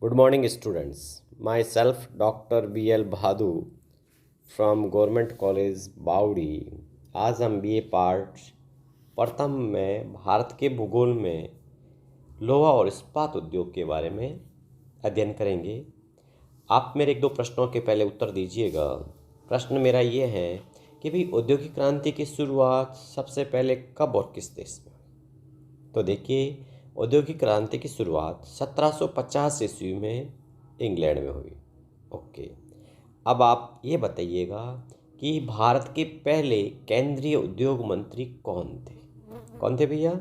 Good morning, students. Myself, Dr. B.L. Bhadu from Government College, बावड़ी। आज हम BA part प्रथम में भारत के भूगोल में लोहा और इस्पात उद्योग के बारे में अध्ययन करेंगे। आप मेरे एक दो प्रश्नों के पहले उत्तर दीजिएगा। प्रश्न मेरा ये है कि भाई औद्योगिक क्रांति की शुरुआत सबसे पहले कब और किस देश में? तो देखिए, औद्योगिक क्रांति की शुरुआत 1750 ईस्वी में इंग्लैंड में हुई। ओके, अब आप ये बताइएगा कि भारत के पहले केंद्रीय उद्योग मंत्री कौन थे भैया?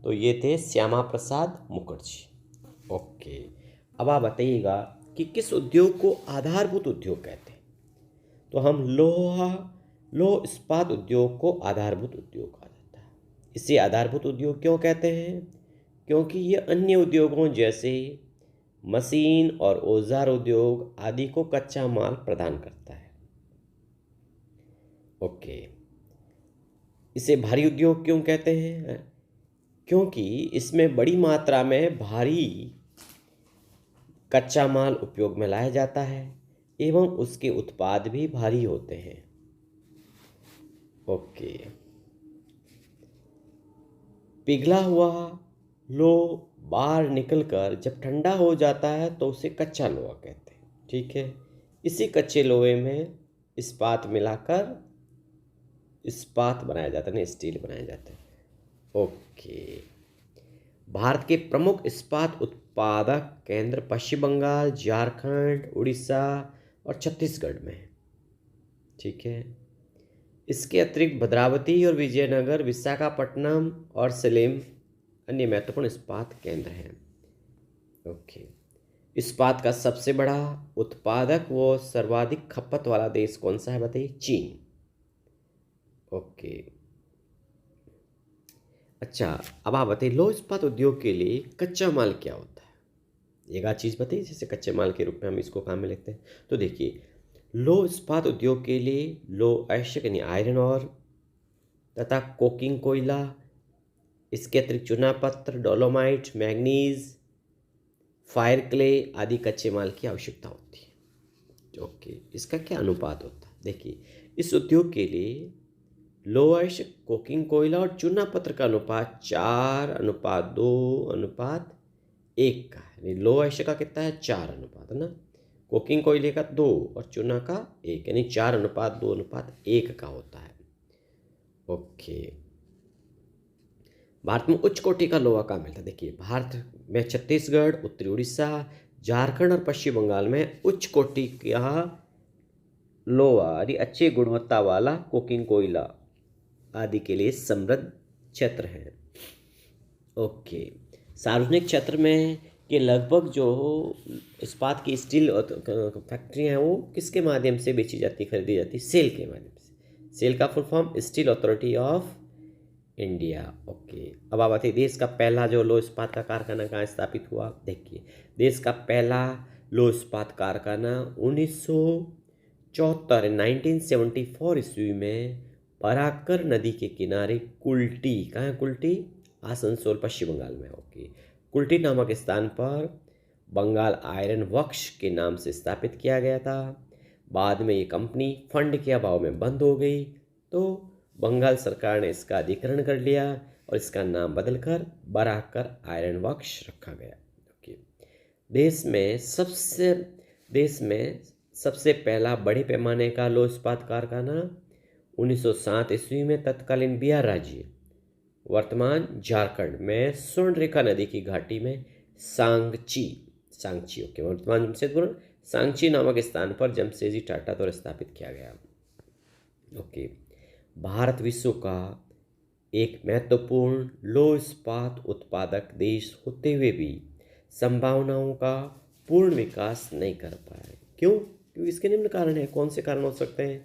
तो ये थे श्यामा प्रसाद मुखर्जी। ओके, अब आप बताइएगा कि किस उद्योग को आधारभूत उद्योग कहते हैं? तो हम लौह इस्पात उद्योग को आधारभूत उद्योग कहा जाता है। इसे आधारभूत उद्योग क्यों कहते हैं? क्योंकि ये अन्य उद्योगों जैसे मशीन और औजार उद्योग आदि को कच्चा माल प्रदान करता है। ओके, इसे भारी उद्योग क्यों कहते हैं? क्योंकि इसमें बड़ी मात्रा में भारी कच्चा माल उपयोग में लाया जाता है एवं उसके उत्पाद भी भारी होते हैं। ओके, पिघला हुआ लोहा बाहर निकलकर जब ठंडा हो जाता है तो उसे कच्चा लोहा कहते हैं। ठीक है, इसी कच्चे लोहे में इस्पात मिलाकर इस्पात बनाया जाता है, स्टील बनाया जाता है। ओके, भारत के प्रमुख इस्पात उत्पादक केंद्र पश्चिम बंगाल, झारखंड, उड़ीसा और छत्तीसगढ़ में है। ठीक है, इसके अतिरिक्त भद्रावती और विजयनगर, विशाखापट्टनम और सलेम अन्य महत्वपूर्ण इस्पात केंद्र हैं। ओके, इस्पात का सबसे बड़ा उत्पादक व सर्वाधिक खपत वाला देश कौन सा है बताइए? चीन। ओके, अच्छा, अब आप बताइए लौह इस्पात उद्योग के लिए कच्चा माल क्या होता है? एक आध चीज़ बताइए, जैसे कच्चे माल के रूप में हम इसको काम में लेते हैं। तो देखिए, लौह इस्पात उद्योग के लिए लौह आवश्यक यानी आयरन और तथा कोकिंग कोयला, इसके अतिरिक्त चूना पत्थर, डोलोमाइट, मैग्नीज, फायर क्ले आदि कच्चे माल की आवश्यकता होती है। ओके, इसका क्या अनुपात होता है? देखिए, इस उद्योग के लिए लोअर्स कोकिंग कोयला और चूना पत्थर का अनुपात 4:2:1 का है। लोअर्स का कितना है? 4 अनुपात, है ना। कोकिंग कोयले का 2 और चूना का 1, यानी 4:2:1 का होता है। ओके, भारत में उच्च कोटि का लोहा कहाँ मिलता है? देखिए, भारत में छत्तीसगढ़, उत्तरी उड़ीसा, झारखंड और पश्चिम बंगाल में उच्च कोटि का लोहा यानी अच्छी गुणवत्ता वाला कोकिंग कोयला आदि के लिए समृद्ध क्षेत्र है। ओके, सार्वजनिक क्षेत्र में के लगभग जो इस्पात की स्टील फैक्ट्रियाँ हैं वो किसके माध्यम से बेची जाती, खरीदी जाती? सेल के माध्यम से। सेल का full form steel authority of India. Okay, अब आप बताइए देश का पहला जो लौह इस्पात का कारखाना कहाँ स्थापित हुआ? देखिए, देश का पहला लौह इस्पात कारखाना 1974 ईस्वी में पराकर नदी के किनारे कुल्टी, कहाँ है कुल्टी? आसनसोल, पश्चिम बंगाल में। ओके, कुल्टी नामक स्थान पर बंगाल आयरन वर्क्स के नाम से स्थापित किया गया था। बाद में ये कंपनी फंड के अभाव में बंद हो गई, तो बंगाल सरकार ने इसका अधिग्रहण कर लिया और इसका नाम बदलकर बराकर आयरन वर्क्स रखा गया। ओके, देश में सबसे पहला बड़े पैमाने का लौह इस्पात कारखाना 1907 ईस्वी में तत्कालीन बिहार राज्य, वर्तमान झारखंड में स्वर्णरेखा नदी की घाटी में सांगची ओके, वर्तमान जमशेदपुर सांगची नामक स्थान पर जमशेदजी टाटा द्वारा स्थापित किया गया। ओके, भारत विश्व का एक महत्वपूर्ण लौह इस्पात उत्पादक देश होते हुए भी संभावनाओं का पूर्ण विकास नहीं कर पाया। क्यों? क्योंकि इसके निम्न कारण है। कौन से कारण हो सकते हैं?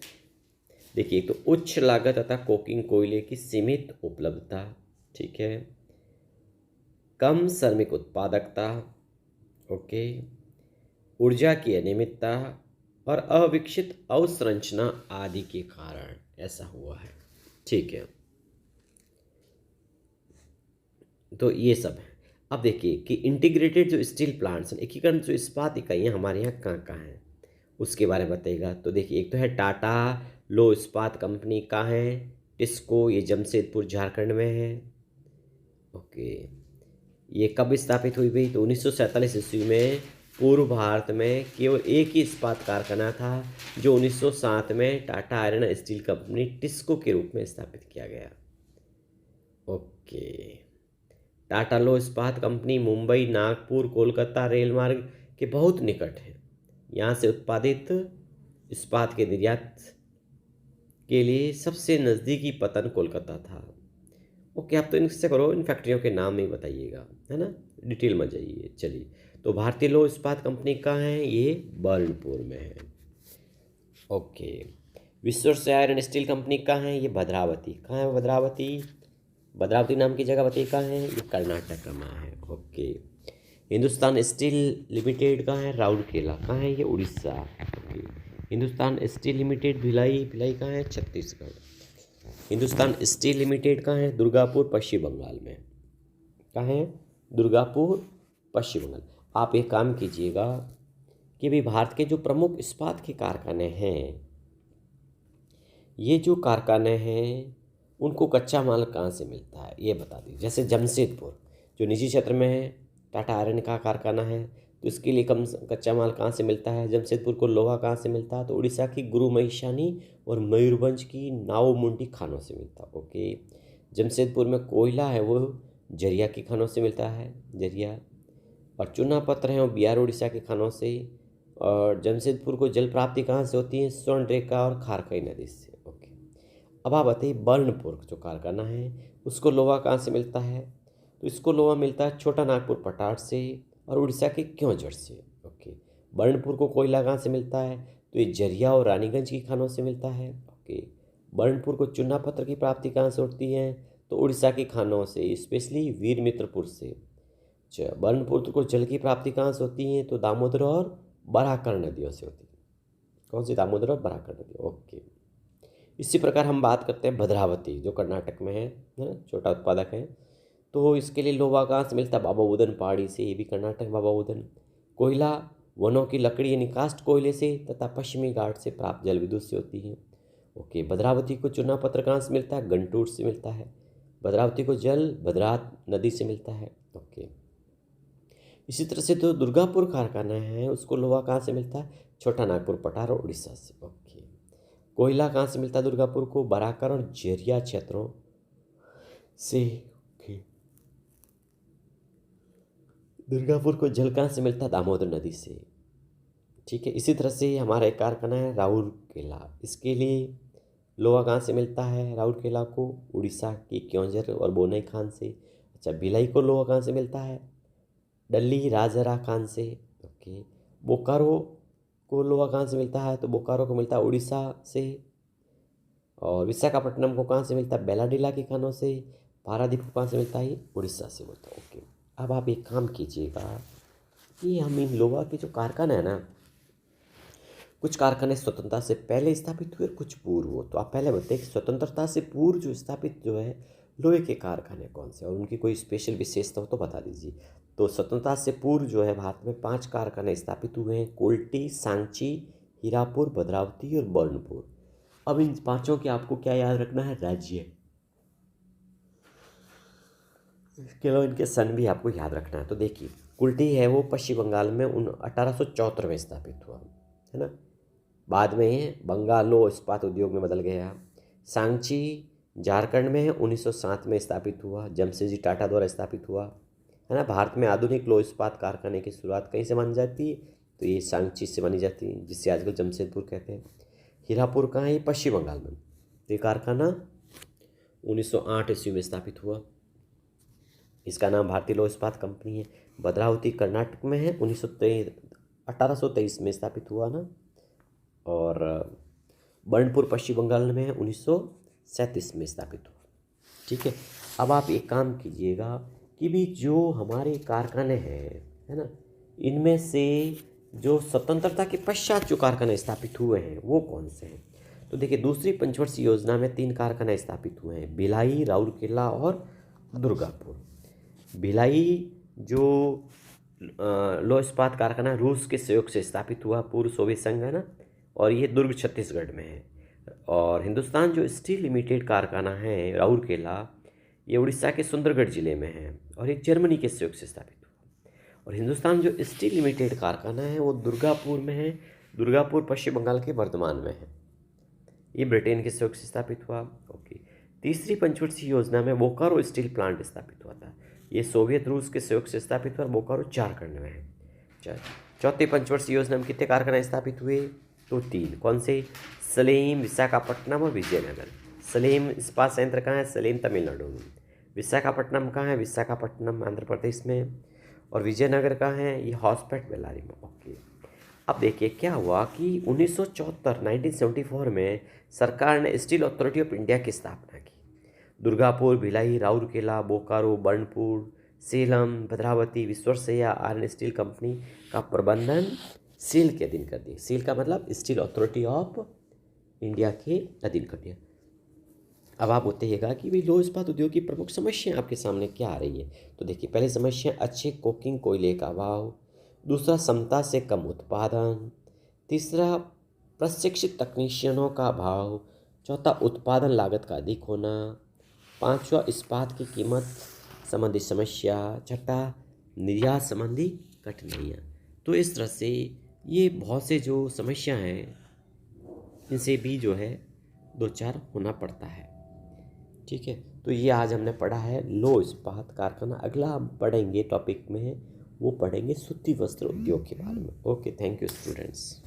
देखिए, तो उच्च लागत तथा कोकिंग कोयले की सीमित उपलब्धता, ठीक है, कम श्रमिक उत्पादकता, ओके, ऊर्जा की अनियमितता और अविकसित अवसंरचना आदि के कारण ऐसा हुआ है। ठीक है, तो ये सब है। अब देखिए कि इंटीग्रेटेड जो स्टील प्लांट्स हैं, एकीकरण जो इस्पात इकाइयाँ हमारे यहाँ कहाँ कहाँ हैं उसके बारे में बताइएगा। तो देखिए एक तो है टाटा लो इस्पात कंपनी कहाँ है, टिस्को, ये जमशेदपुर झारखंड में है। ओके, ये कब स्थापित हुई भाई, तो 1947 ईस्वी में पूर्व भारत में केवल एक ही इस्पात कारखाना था जो 1907 में Tata iron steel company TISCO के रूप में स्थापित किया गया। ओके, टाटा लो इस्पात कंपनी मुंबई नागपुर कोलकाता रेल मार्ग के बहुत निकट है। यहाँ से उत्पादित इस्पात के निर्यात के लिए सबसे नज़दीकी पतन कोलकाता था। ओके, आप तो इनसे करो, इन फैक्ट्रियों के नाम नहीं बताइएगा, है ना, डिटेल में जाइए। चलिए, तो भारतीय लो इस्पात कंपनी कहाँ है, ये बर्नपुर में है। ओके, विश्व से आयरन स्टील कंपनी कहाँ है, ये भद्रावती। कहाँ है भद्रावती, भद्रावती नाम की जगह बताइए कहाँ है, ये कर्नाटक में है। ओके, हिंदुस्तान स्टील लिमिटेड कहाँ है, राउरकेला। कहाँ है ये, Orissa. Okay, Hindustan steel limited Bhilai, Bhilai कहाँ है, छत्तीसगढ़। हिंदुस्तान स्टील लिमिटेड कहाँ है, दुर्गापुर पश्चिम बंगाल में। कहाँ है, दुर्गापुर पश्चिम बंगाल। आप एक काम कीजिएगा कि भाई भारत के जो प्रमुख इस्पात के कारखाने हैं, ये जो कारखाने हैं उनको कच्चा माल कहाँ से मिलता है ये बता दीजिए। जैसे जमशेदपुर जो निजी क्षेत्र में है, टाटा आयरन का कारखाना है, तो इसके लिए कच्चा माल कहाँ से मिलता है। जमशेदपुर को लोहा कहाँ से मिलता है, तो उड़ीसा की गुरु महिषानी और मयूरभंज की नाओमुंडी खानों से मिलता है। ओके, जमशेदपुर में कोयला है वो जरिया की खानों से मिलता है, जरिया। और चूना पत्थर है वो बिहार उड़ीसा के खानों से। और जमशेदपुर को जल प्राप्ति कहाँ से होती है, स्वर्णरेखा और खारकई नदी से। ओके, अब आप बताइए बर्नपुर जो कारखाना है उसको लोहा कहाँ से मिलता है, तो इसको लोहा मिलता है छोटा नागपुर पटार से और उड़ीसा के क्योंझर से। ओके, बर्नपुर को कोयला कहाँ से मिलता है, तो ये जरिया और रानीगंज की खानों से मिलता है। ओके, बर्नपुर को चूना पत्थर की प्राप्ति कहाँ से होती है, तो उड़ीसा की खानों से, स्पेशली वीरमित्रपुर से। अच्छा, बर्नपुर को जल की प्राप्ति कहाँ से होती है, तो दामोदर और बराकर नदियों से होती है। कौन सी, दामोदर और बराकर नदी। ओके, इसी प्रकार हम बात करते हैं भद्रावती जो कर्नाटक में है ना, छोटा उत्पादक है। तो इसके लिए लोहा कहाँ से मिलता है, बाबा बुदन पहाड़ी से, ये भी कर्नाटक, बाबा बुदन। कोयला वनों की लकड़ी यानी कास्ट कोयले से तथा पश्चिमी घाट से प्राप्त जल विद्युत से होती है। ओके, भद्रावती को चूना पत्थर कहाँ से मिलता है, गंटूर से मिलता है। भद्रावती को जल भद्रात नदी से मिलता है। ओके, इसी तरह से जो दुर्गापुर कारखाना है उसको लोहा कहाँ से मिलता है, छोटा नागपुर पटार और उड़ीसा से। ओके, कोयला कहाँ से मिलता है दुर्गापुर को, बराकर और जरिया क्षेत्रों से। ओके, दुर्गापुर को जल कहाँ से मिलता है, दामोदर नदी से। ठीक है, इसी तरह से हमारा एक कारखाना है राउरकेला, इसके लिए लोहा कहाँ से मिलता है, राउरकेला को उड़ीसा की क्योंझर और बोनई खान से। अच्छा, भिलाई को लोहा कहाँ से मिलता है, डल्ली राजरा खान से। ओके, बोकारो को लोहा कहाँ से मिलता है, तो बोकारो को मिलता है उड़ीसा से। और विशाखापट्टनम को कहाँ से मिलता है, बेलाडीला की खानों से। पारादीप को कहाँ से मिलता है, उड़ीसा से बोलता है। ओके, अब आप एक काम कीजिएगा कि हम इन लोहा के जो कारखाना है ना, कुछ कारखाने स्वतंत्रता से पहले स्थापित हुए, कुछ पूर्व। तो आप पहले बताइए कि स्वतंत्रता से पूर्व जो स्थापित जो है लोहे के कारखाने कौन से, और उनकी कोई स्पेशल विशेषता हो तो बता दीजिए। तो स्वतंत्रता से पूर्व जो है भारत में 5 कारखाने स्थापित हुए हैं, कोल्टी, सांची, हीरापुर, भद्रावती और बर्नपुर। अब इन पांचों के आपको क्या याद रखना है, राज्य। इसके अलावा इनके सन भी आपको याद रखना है। तो देखिए कुल्टी है वो पश्चिम बंगाल में 1874 में स्थापित हुआ, है ना। बाद में बंगालो इस्पात उद्योग में बदल गया। सांची झारखंड में 1907 में स्थापित हुआ, जमशेदजी टाटा द्वारा स्थापित हुआ, है ना। भारत में आधुनिक लो इस्पात कारखाने की शुरुआत कहीं से मानी जाती है, तो ये सांची से मानी जाती है, जिससे आजकल जमशेदपुर कहते हैं। हीरापुर कहाँ है, ये पश्चिम बंगाल में। तो ये कारखाना 1908 ईस्वी में स्थापित हुआ, इसका नाम भारतीय लौह इस्पात कंपनी है। भद्रावती कर्नाटक में है, 1823 में स्थापित हुआ ना। और बर्नपुर पश्चिम बंगाल में है, 1937 में स्थापित हुआ। ठीक है, अब आप एक काम कीजिएगा कि भी जो हमारे कारखाने हैं, है ना, इनमें से जो स्वतंत्रता के पश्चात जो कारखाने स्थापित हुए हैं वो कौन से हैं। तो देखिए दूसरी पंचवर्षीय योजना में 3 कारखाने स्थापित हुए हैं, भिलाई, राउरकेला और दुर्गापुर। भिलाई जो लौह इस्पात कारखाना रूस के सहयोग से स्थापित हुआ, पूर्व सोवियत संघ है ना, और ये दुर्ग छत्तीसगढ़ में है। और हिंदुस्तान जो स्टील लिमिटेड कारखाना है राउरकेला, ये उड़ीसा के सुंदरगढ़ जिले में है और ये जर्मनी के सहयोग से स्थापित हुआ। और हिंदुस्तान जो स्टील लिमिटेड कारखाना है वो दुर्गापुर में है, दुर्गापुर पश्चिम बंगाल के वर्धमान में है। ये ब्रिटेन के सहयोग से स्थापित हुआ। ओके। तीसरी पंचवर्षीय योजना में बोकारो स्टील प्लांट स्थापित हुआ था। ये सोवियत रूस के सहयोग से स्थापित हुआ और बोकारो झारखंड में है। चौथी पंचवर्षीय योजना में कितने कारखाने स्थापित हुए? तो 3। कौन से? सलेम, विशाखापट्टनम और विजयनगर। सलेम इस्पात संयंत्र कहाँ है? सलेम तमिलनाडु में। विशाखापट्टनम कहाँ है? विशाखापट्टनम आंध्र प्रदेश में। और विजयनगर कहाँ है? ये हॉस्पेट बेल्लारी में। ओके। अब देखिए क्या हुआ कि 1974 में सरकार ने स्टील अथॉरिटी ऑफ इंडिया की स्थापना की। Durgapur, Bhilai, Rourkela, Bokaro, Burnpur, Salem, Bhadravati, Visvesvaraya iron steel company का प्रबंधन सेल के अधीन कर दिया। सेल का मतलब स्टील अथॉरिटी ऑफ इंडिया के अधीन कर दिया। अब आप बताइएगा कि भाई लौह इस्पात उद्योग की प्रमुख समस्याएं आपके सामने क्या आ रही है। तो देखिए पहली समस्या अच्छे कोकिंग कोयले का अभाव, दूसरा क्षमता से कम उत्पादन, तीसरा प्रशिक्षित तकनीशियनों का अभाव, चौथा उत्पादन लागत का अधिक होना, पांचवा इस्पात की कीमत संबंधी समस्या, छठा निर्यात संबंधी कठिनाइयाँ। तो इस तरह से ये बहुत से जो समस्या हैं इनसे भी जो है दो चार होना पड़ता है। ठीक है, तो ये आज हमने पढ़ा है लौह इस्पात कारखाना। अगला हम पढ़ेंगे टॉपिक में वो पढ़ेंगे सूती वस्त्र उद्योग के बारे में। Okay, thank you students.